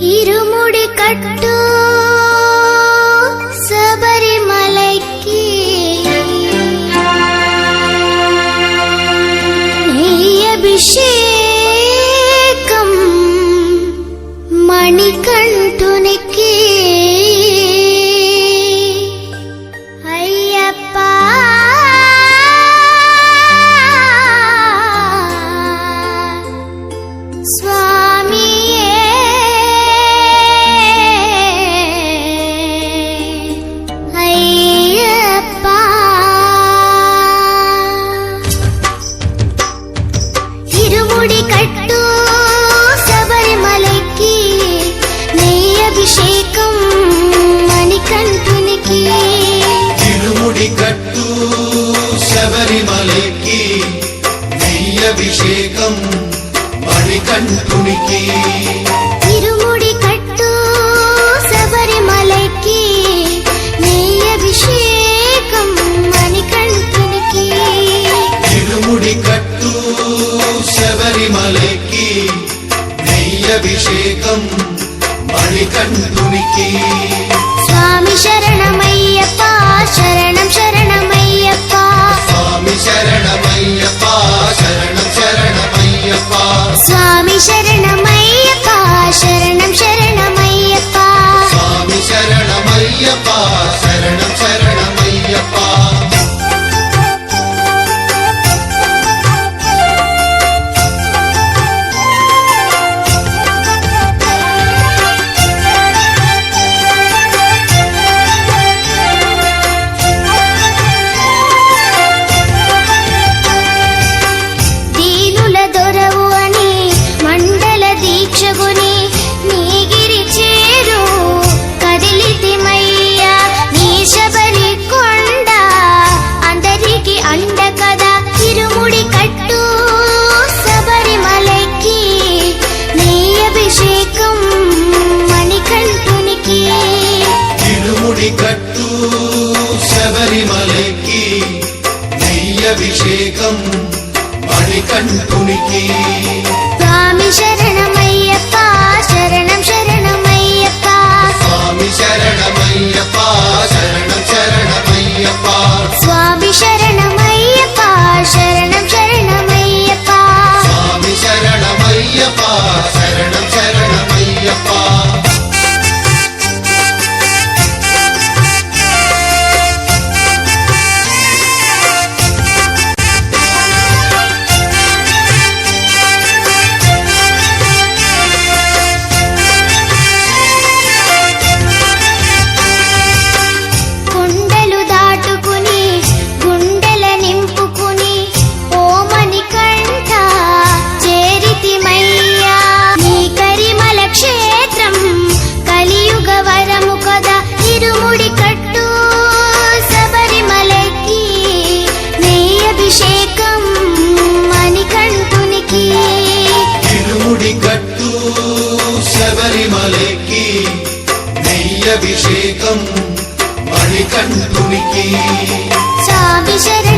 ఇరుముడి కట్టు శబరిమలైకి నెయ్యభిషేకం మణికంఠునికి అయ్యప్ప స్వామియే అయ్యప్ప ఇరుముడి కట్టు శబరిమలైకి నెయ్యభిషేకం మణికంఠునికి ఇరుముడి కట్టు శబరిమలైకి నెయ్యభిషేకం మణికంఠునికి ఇరుముడి కట్టు శబరిమలైకి నెయ్యభిషేకం మణికంఠునికి ఇరుముడి కట్టు శబరిమలైకి నెయ్యభిషేకం మణికంఠునికి స్వామి శరణమయ్యప్ప శరణం శరణమయ్యప్ప స్వామి శరణమయ్యప్ప శరణం శరణమయ్యప్ప స్వామి శరణమయ్యప్ప శరణం శరణమయ్యప్ప స్వామి శరణమయ్యప్ప శరణం శరణమయ్యప్ప దీనుల దొరవు అని మండల దీక్షగుని నీగిరి చేరు కదిలితిమయ్యా నీ శబరి కొండ అందరికి అండ కదా ఇరుముడి కట్టు శబరిమలైకి నెయ్యభిషేకం మణికంఠునికి ఇరుముడి కట్టు శబరిమలైకి నెయ్యభిషేకం మణికంఠునికి స్వామి శరణమయ్యప్ప శరణం శరణమయ్యప్ప స్వామి శరణమయ్యప్ప శరణం శరణమయ్యప్ప స్వామి శరణమయ్యప్ప శరణం శరణమయ్యప్ప స్వామి శరణమయ్యప్ప శరణం శరణమయ్యప్ప కొండలు దాటుకుని గుండెల నింపుకుని ఓ మణికంఠ చేరితిమయ్యా నీ కరిమల క్షేత్రం కలియుగ వరము కదా ఇరుముడి కట్టు శబరిమలైకి నెయ్యభిషేకం మణికంఠునికి ఇరుముడి కట్టు శబరిమలైకి నెయ్యభిషేకం మణికంఠునికి స్వామి శరణమయ్యప్ప